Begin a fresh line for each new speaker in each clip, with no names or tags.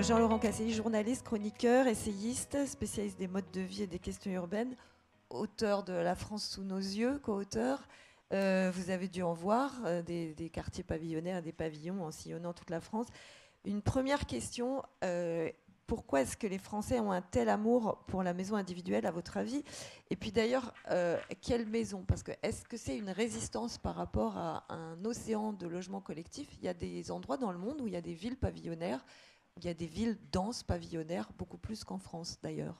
Jean-Laurent Casselli, journaliste, chroniqueur, essayiste, spécialiste des modes de vie et des questions urbaines, auteur de La France sous nos yeux, co-auteur. Vous avez dû en voir des quartiers pavillonnaires, des pavillons en sillonnant toute la France. Une première question, pourquoi est-ce que les Français ont un tel amour pour la maison individuelle, à votre avis? Et puis d'ailleurs, quelle maison? Parce que est-ce que c'est une résistance par rapport à un océan de logements collectifs? Il y a des endroits dans le monde où il y a des villes pavillonnaires, où il y a des villes denses pavillonnaires, beaucoup plus qu'en France d'ailleurs.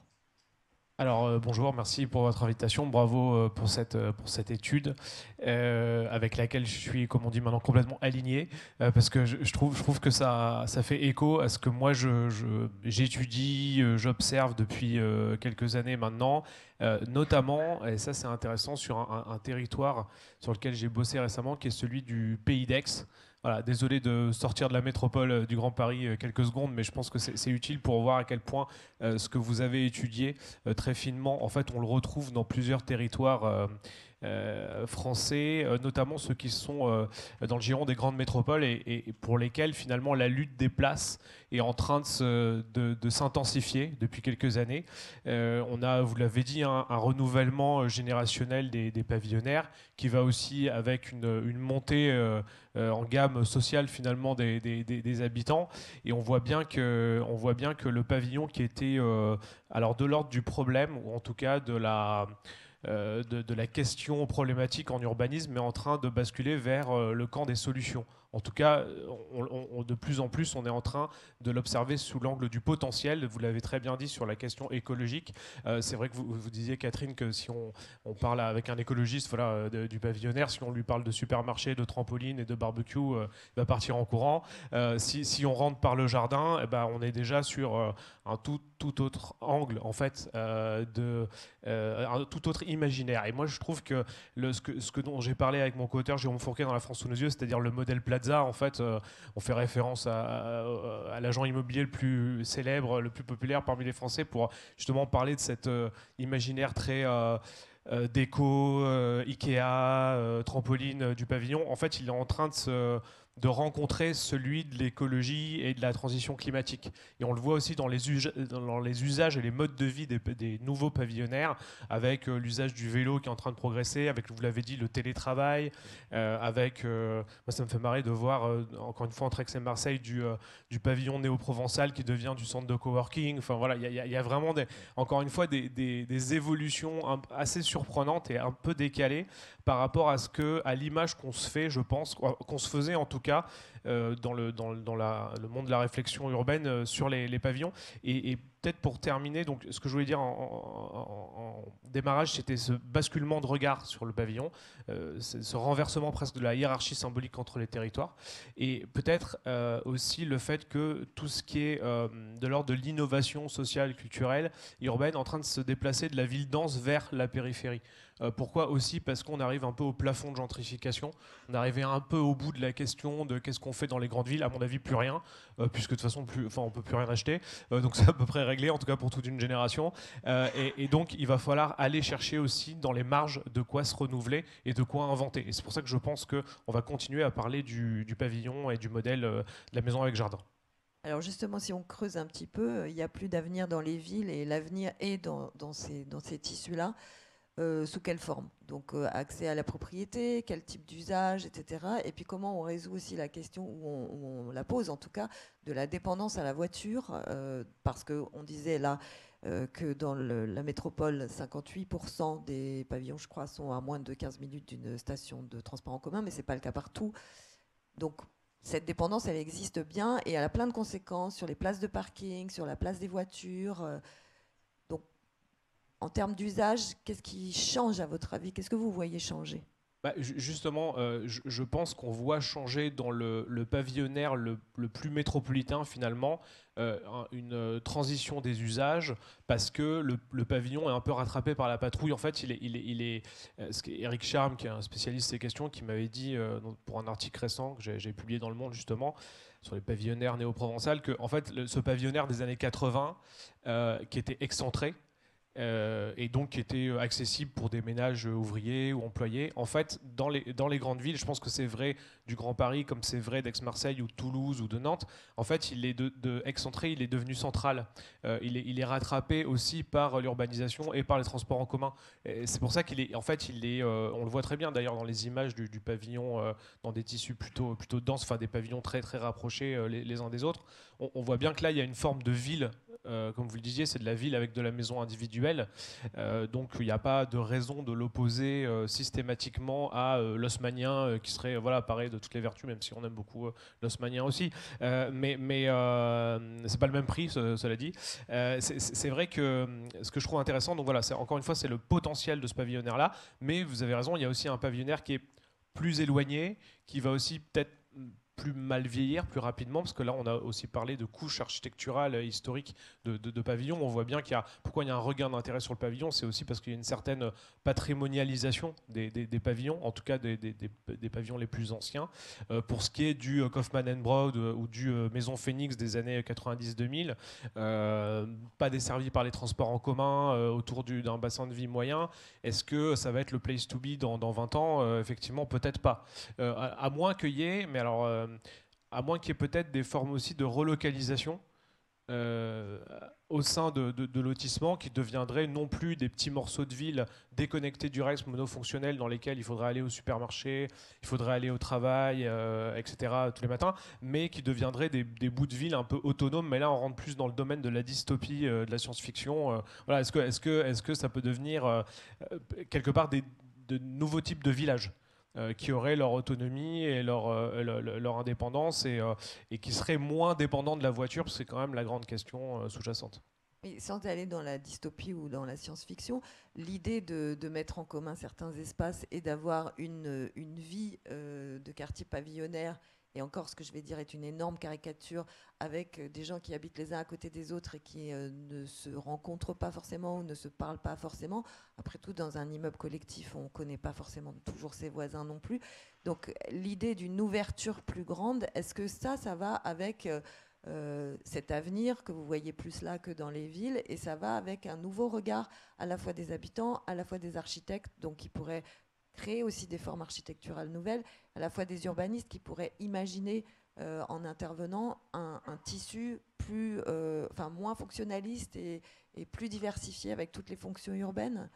Alors bonjour, merci pour votre invitation, bravo pour cette étude avec laquelle je suis, comme on dit maintenant, complètement aligné parce que je trouve que ça fait écho à ce que moi j'étudie, j'observe depuis quelques années maintenant, notamment, et ça c'est intéressant, sur un territoire sur lequel j'ai bossé récemment qui est celui du Pays d'Aix. Voilà, désolé de sortir de la métropole du Grand Paris quelques secondes, mais je pense que c'est utile pour voir à quel point ce que vous avez étudié très finement, en fait, on le retrouve dans plusieurs territoires français, notamment ceux qui sont dans le giron des grandes métropoles et pour lesquels finalement la lutte des places est en train de s'intensifier depuis quelques années. On a, vous l'avez dit, un renouvellement générationnel des pavillonnaires qui va aussi avec une montée en gamme sociale finalement des habitants, et on voit bien que le pavillon qui était alors de l'ordre du problème, ou en tout cas de la question problématique en urbanisme, est en train de basculer vers le camp des solutions. En tout cas, de plus en plus, on est en train de l'observer sous l'angle du potentiel. Vous l'avez très bien dit sur la question écologique. C'est vrai que vous disiez, Catherine, que si on parle avec un écologiste, voilà, du pavillonnaire, si on lui parle de supermarché, de trampoline et de barbecue, il va partir en courant. Si on rentre par le jardin, eh ben, on est déjà sur un tout autre angle, en fait, un tout autre imaginaire. Et moi, je trouve que ce dont j'ai parlé avec mon co-auteur Jérôme Fourquet dans La France sous nos yeux, c'est-à-dire le modèle Plaza, en fait, on fait référence à l'agent immobilier le plus célèbre, le plus populaire parmi les Français, pour justement parler de cet imaginaire très déco, Ikea, trampoline du pavillon. En fait, il est en train de rencontrer celui de l'écologie et de la transition climatique. Et on le voit aussi dans les usages et les modes de vie des nouveaux pavillonnaires, avec l'usage du vélo qui est en train de progresser, avec, vous l'avez dit, le télétravail, avec, moi ça me fait marrer de voir, encore une fois, entre Aix et Marseille, du pavillon néo-provençal qui devient du centre de coworking. Enfin voilà, il y a vraiment, encore une fois, des évolutions assez surprenantes et un peu décalées par rapport à l'image qu'on se fait, je pense, qu'on se faisait en tout cas dans le monde de la réflexion urbaine sur les pavillons. Et peut-être pour terminer, donc, ce que je voulais dire en démarrage, c'était ce basculement de regard sur le pavillon, ce renversement presque de la hiérarchie symbolique entre les territoires, et peut-être aussi le fait que tout ce qui est de l'ordre de l'innovation sociale, culturelle, urbaine, est en train de se déplacer de la ville dense vers la périphérie. Pourquoi aussi? Parce qu'on arrive un peu au plafond de gentrification. On arrivait un peu au bout de la question de qu'est-ce qu'on fait dans les grandes villes. À mon avis, plus rien, puisque de toute façon, on peut plus rien acheter. Donc c'est à peu près réglé, en tout cas pour toute une génération. Et donc, il va falloir aller chercher aussi dans les marges de quoi se renouveler et de quoi inventer. Et c'est pour ça que je pense qu'on va continuer à parler du pavillon et du modèle de la maison avec jardin.
Alors justement, si on creuse un petit peu, il n'y a plus d'avenir dans les villes et l'avenir est dans ces tissus-là. Sous quelle forme? Donc accès à la propriété, quel type d'usage, etc. Et puis comment on résout aussi la question, où on la pose en tout cas, de la dépendance à la voiture, parce qu'on disait là que dans la métropole, 58% des pavillons, je crois, sont à moins de 15 minutes d'une station de transport en commun, mais ce n'est pas le cas partout. Donc cette dépendance, elle existe bien et elle a plein de conséquences sur les places de parking, sur la place des voitures. Donc en termes d'usage, qu'est-ce qui change à votre avis? Qu'est-ce que vous voyez changer?
Bah, justement, je pense qu'on voit changer dans le pavillonnaire le plus métropolitain finalement une transition des usages, parce que le pavillon est un peu rattrapé par la patrouille. En fait, Eric Charme, qui est un spécialiste de ces questions, qui m'avait dit pour un article récent que j'ai publié dans Le Monde justement sur les pavillonnaires néo-provençales, que en fait ce pavillonnaire des années 80 qui était excentré, et donc qui était accessible pour des ménages ouvriers ou employés. En fait, dans les grandes villes, je pense que c'est vrai du Grand Paris comme c'est vrai d'Aix-Marseille ou de Toulouse ou de Nantes. En fait, il est de Aix-Centré, il est devenu central. Il est rattrapé aussi par l'urbanisation et par les transports en commun. Et c'est pour ça qu'il est, en fait, on le voit très bien d'ailleurs dans les images du pavillon, dans des tissus plutôt denses, enfin des pavillons très très rapprochés les uns des autres. On voit bien que là, il y a une forme de ville. Comme vous le disiez, c'est de la ville avec de la maison individuelle. Donc il n'y a pas de raison de l'opposer systématiquement à l'haussmannien, qui serait voilà, pareil de toutes les vertus, même si on aime beaucoup l'haussmannien aussi. Mais c'est pas le même prix, cela dit. C'est vrai que ce que je trouve intéressant, donc voilà, encore une fois, c'est le potentiel de ce pavillonnaire-là. Mais vous avez raison, il y a aussi un pavillonnaire qui est plus éloigné, qui va aussi peut-être plus mal vieillir plus rapidement, parce que là on a aussi parlé de couches architecturales historiques de pavillons. On voit bien pourquoi il y a un regain d'intérêt sur le pavillon, c'est aussi parce qu'il y a une certaine patrimonialisation des pavillons, en tout cas des pavillons les plus anciens. Pour ce qui est du Kaufmann Broad ou du Maison Phoenix des années 90-2000, pas desservi par les transports en commun, autour d'un bassin de vie moyen, est-ce que ça va être le place to be dans 20 ans? Effectivement, peut-être pas. À moins qu'il y ait, mais alors à moins qu'il y ait peut-être des formes aussi de relocalisation euh, au sein de lotissements qui deviendraient non plus des petits morceaux de ville déconnectés du reste, monofonctionnels, dans lesquels il faudrait aller au supermarché, il faudrait aller au travail, etc. tous les matins, mais qui deviendraient des bouts de ville un peu autonomes. Mais là, on rentre plus dans le domaine de la dystopie, de la science-fiction. Voilà, est-ce que ça peut devenir quelque part de nouveaux types de villages qui auraient leur autonomie et leur indépendance et qui seraient moins dépendants de la voiture, parce que c'est quand même la grande question sous-jacente.
Et sans aller dans la dystopie ou dans la science-fiction, l'idée de mettre en commun certains espaces et d'avoir une vie de quartier pavillonnaire, et encore ce que je vais dire est une énorme caricature, avec des gens qui habitent les uns à côté des autres et qui ne se rencontrent pas forcément ou ne se parlent pas forcément. Après tout, dans un immeuble collectif, on ne connaît pas forcément toujours ses voisins non plus. Donc l'idée d'une ouverture plus grande, est-ce que ça va avec cet avenir que vous voyez plus là que dans les villes, et ça va avec un nouveau regard à la fois des habitants, à la fois des architectes, donc qui pourraient créer aussi des formes architecturales nouvelles, à la fois des urbanistes qui pourraient imaginer en intervenant un tissu moins fonctionnaliste et plus diversifié avec toutes les fonctions urbaines.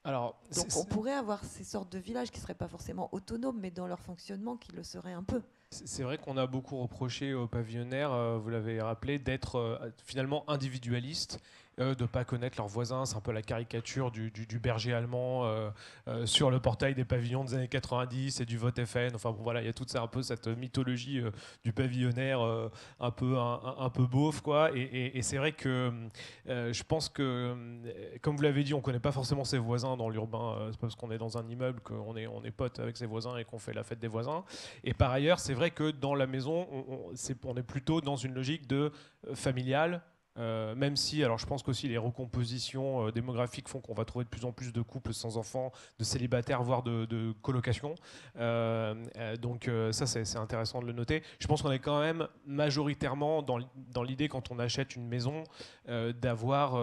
Alors,
Donc on pourrait avoir ces sortes de villages qui ne seraient pas forcément autonomes, mais dans leur fonctionnement qui le seraient un peu.
c'est vrai qu'on a beaucoup reproché aux pavillonnaires, vous l'avez rappelé, d'être finalement individualistes, de ne pas connaître leurs voisins. C'est un peu la caricature du berger allemand sur le portail des pavillons des années 90 et du vote FN. Enfin bon, voilà, il y a toute un peu cette mythologie du pavillonnaire un peu beauf, quoi. Et c'est vrai que je pense que, comme vous l'avez dit, on ne connaît pas forcément ses voisins dans l'urbain. C'est pas parce qu'on est dans un immeuble on est potes avec ses voisins et qu'on fait la fête des voisins. Et par ailleurs, c'est vrai que dans la maison, on est plutôt dans une logique de familiale. Même si, alors je pense qu'aussi les recompositions démographiques font qu'on va trouver de plus en plus de couples sans enfants, de célibataires, voire de colocations. Donc ça, c'est intéressant de le noter. Je pense qu'on est quand même majoritairement dans l'idée, quand on achète une maison, d'avoir,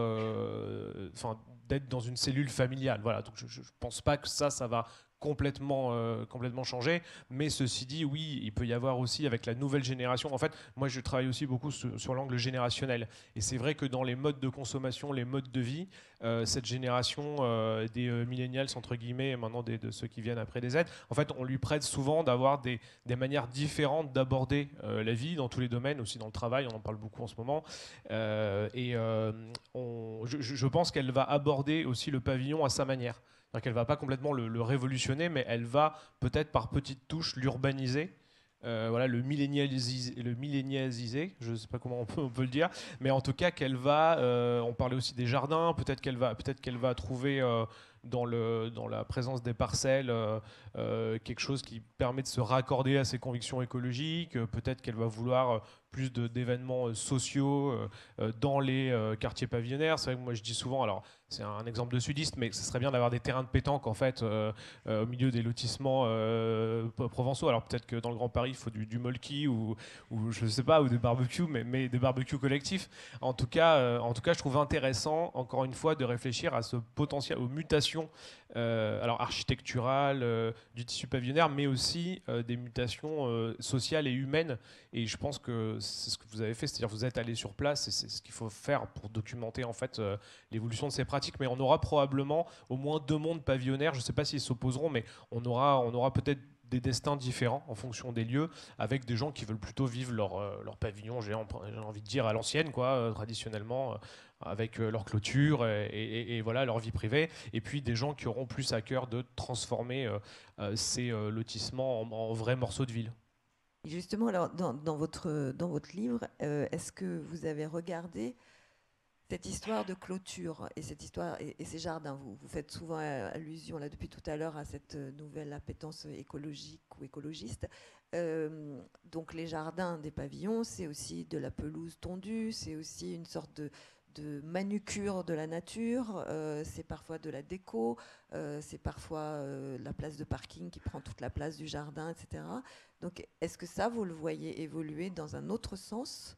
d'être dans une cellule familiale. Voilà. Donc je ne pense pas que ça va complètement changé. Mais ceci dit, oui, il peut y avoir aussi avec la nouvelle génération. En fait, moi, je travaille aussi beaucoup sur l'angle générationnel. Et c'est vrai que dans les modes de consommation, les modes de vie, cette génération des millennials, entre guillemets, et maintenant de ceux qui viennent après des Z, en fait, on lui prête souvent d'avoir des manières différentes d'aborder la vie dans tous les domaines, aussi dans le travail, on en parle beaucoup en ce moment. Je pense qu'elle va aborder aussi le pavillon à sa manière. C'est-à-dire qu'elle ne va pas complètement le révolutionner, mais elle va peut-être par petites touches l'urbaniser. Voilà, le millénialiser, je ne sais pas comment on peut le dire, mais en tout cas qu'elle va, on parlait aussi des jardins, peut-être qu'elle va trouver dans la présence des parcelles quelque chose qui permet de se raccorder à ses convictions écologiques. Peut-être qu'elle va vouloir plus d'événements sociaux dans les quartiers pavillonnaires. C'est vrai que moi je dis souvent, alors c'est un exemple de sudiste, mais ce serait bien d'avoir des terrains de pétanque en fait au milieu des lotissements provençaux. Alors peut-être que dans le Grand Paris il faut du molki ou je sais pas, ou des barbecues, mais des barbecues collectifs. En tout cas, je trouve intéressant encore une fois de réfléchir à ce potentiel, aux mutations alors architecturales du tissu pavillonnaire, mais aussi des mutations sociales et humaines. Et je pense que c'est ce que vous avez fait, c'est-à-dire vous êtes allé sur place et c'est ce qu'il faut faire pour documenter en fait l'évolution de ces pratiques. Mais on aura probablement au moins deux mondes pavillonnaires. Je ne sais pas s'ils s'opposeront, mais on aura peut-être des destins différents en fonction des lieux, avec des gens qui veulent plutôt vivre leur pavillon, j'ai envie de dire à l'ancienne, quoi, traditionnellement, avec leur clôture et voilà leur vie privée. Et puis des gens qui auront plus à cœur de transformer ces lotissements en vrais morceaux de ville.
Justement, alors, dans votre livre, est-ce que vous avez regardé cette histoire de clôture et cette histoire et ces jardins? Vous faites souvent allusion là depuis tout à l'heure à cette nouvelle appétence écologique ou écologiste. Donc les jardins des pavillons, c'est aussi de la pelouse tondue, c'est aussi une sorte de manucure de la nature, c'est parfois de la déco, c'est parfois la place de parking qui prend toute la place du jardin, etc. Donc est-ce que ça, vous le voyez évoluer dans un autre sens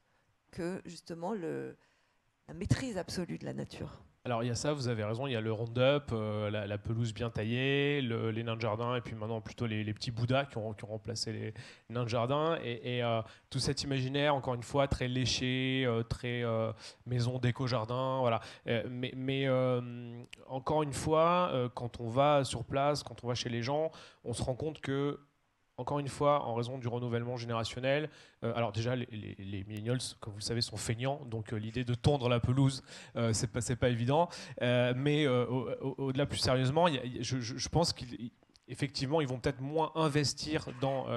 que justement la maîtrise absolue de la nature?
Alors il y a ça, vous avez raison, il y a le round-up, la pelouse bien taillée, les nains de jardin, et puis maintenant plutôt les petits bouddhas qui ont remplacé les nains de jardin, et tout cet imaginaire, encore une fois, très léché, très maison d'éco-jardin, voilà. Mais encore une fois, quand on va sur place, quand on va chez les gens, on se rend compte que encore une fois, en raison du renouvellement générationnel, alors déjà les millennials, comme vous le savez, sont feignants, donc l'idée de tondre la pelouse, c'est pas évident. Mais au-delà, plus sérieusement, je pense qu'effectivement, ils vont peut-être moins investir dans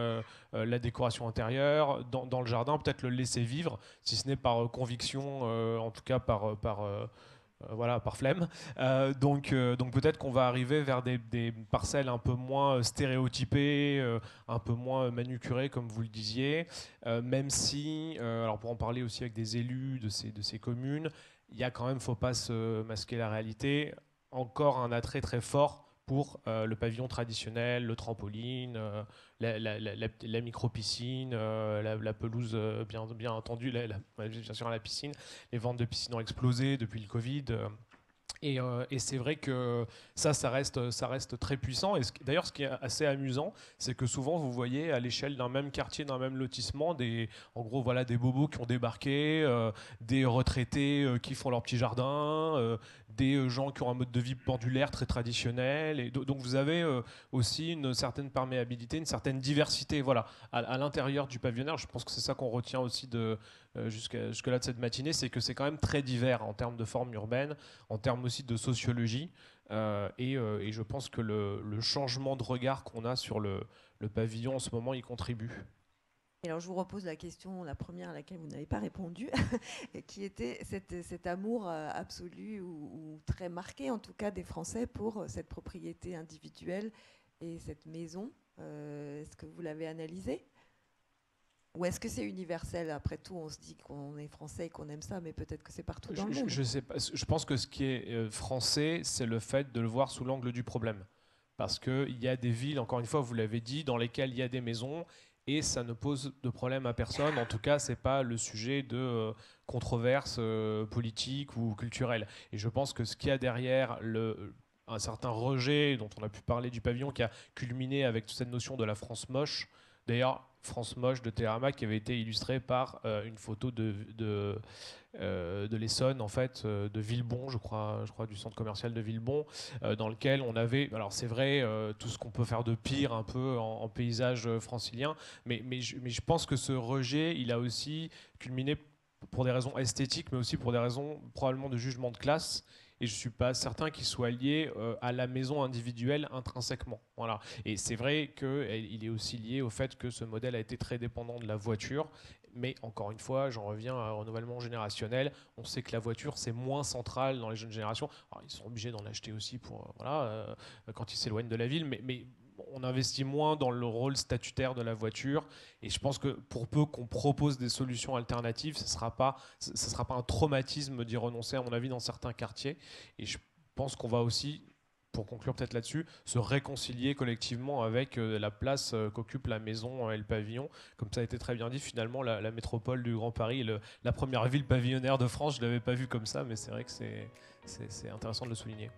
la décoration intérieure, dans le jardin, peut-être le laisser vivre, si ce n'est par conviction, en tout cas voilà, par flemme. Donc peut-être qu'on va arriver vers des parcelles un peu moins stéréotypées, un peu moins manucurées, comme vous le disiez, même si, alors pour en parler aussi avec des élus de ces communes, il y a quand même, faut pas se masquer la réalité, encore un attrait très fort pour le pavillon traditionnel, le trampoline, la micro-piscine, la pelouse bien entendu, bien sûr la piscine. Les ventes de piscines ont explosé depuis le Covid. Et c'est vrai que ça reste très puissant. Et d'ailleurs, ce qui est assez amusant, c'est que souvent, vous voyez à l'échelle d'un même quartier, d'un même lotissement, en gros, voilà, des bobos qui ont débarqué, des retraités qui font leur petit jardin, des gens qui ont un mode de vie pendulaire très traditionnel. Et donc, vous avez aussi une certaine perméabilité, une certaine diversité, voilà, à l'intérieur du pavillonnaire. Je pense que c'est ça qu'on retient aussi jusque-là de cette matinée, c'est que c'est quand même très divers en termes de forme urbaine, en termes aussi de sociologie. Et je pense que le changement de regard qu'on a sur le pavillon en ce moment, il contribue.
Et alors je vous repose la question, la première à laquelle vous n'avez pas répondu, qui était cet amour absolu ou très marqué en tout cas des Français pour cette propriété individuelle et cette maison. Est-ce que vous l'avez analysé? Ou est-ce que c'est universel? Après tout, on se dit qu'on est français et qu'on aime ça, mais peut-être que c'est partout dans le monde.
Je sais pas. Je pense que ce qui est français, c'est le fait de le voir sous l'angle du problème. Parce qu'il y a des villes, encore une fois, vous l'avez dit, dans lesquelles il y a des maisons et ça ne pose de problème à personne. En tout cas, ce n'est pas le sujet de controverses politiques ou culturelles. Et je pense que ce qu'il y a derrière un certain rejet dont on a pu parler du pavillon qui a culminé avec toute cette notion de la France moche. D'ailleurs, France moche de Télérama qui avait été illustrée par une photo de l'Essonne, en fait, de Villebon, je crois du centre commercial de Villebon, dans lequel on avait, alors c'est vrai, tout ce qu'on peut faire de pire un peu en paysage francilien, mais je pense que ce rejet, il a aussi culminé pour des raisons esthétiques, mais aussi pour des raisons probablement de jugement de classe. Et je ne suis pas certain qu'il soit lié à la maison individuelle intrinsèquement. Voilà. Et c'est vrai qu'il est aussi lié au fait que ce modèle a été très dépendant de la voiture, Mais encore une fois, j'en reviens à un renouvellement générationnel. On sait que la voiture, c'est moins central dans les jeunes générations. Alors, ils sont obligés d'en acheter aussi pour, quand ils s'éloignent de la ville, mais on investit moins dans le rôle statutaire de la voiture. Et je pense que pour peu qu'on propose des solutions alternatives, ce ne sera pas un traumatisme d'y renoncer, à mon avis, dans certains quartiers. Et je pense qu'on va aussi, pour conclure peut-être là-dessus, se réconcilier collectivement avec la place qu'occupe la maison et le pavillon. Comme ça a été très bien dit, finalement, la métropole du Grand Paris, la première ville pavillonnaire de France, je ne l'avais pas vue comme ça, mais c'est vrai que c'est intéressant de le souligner.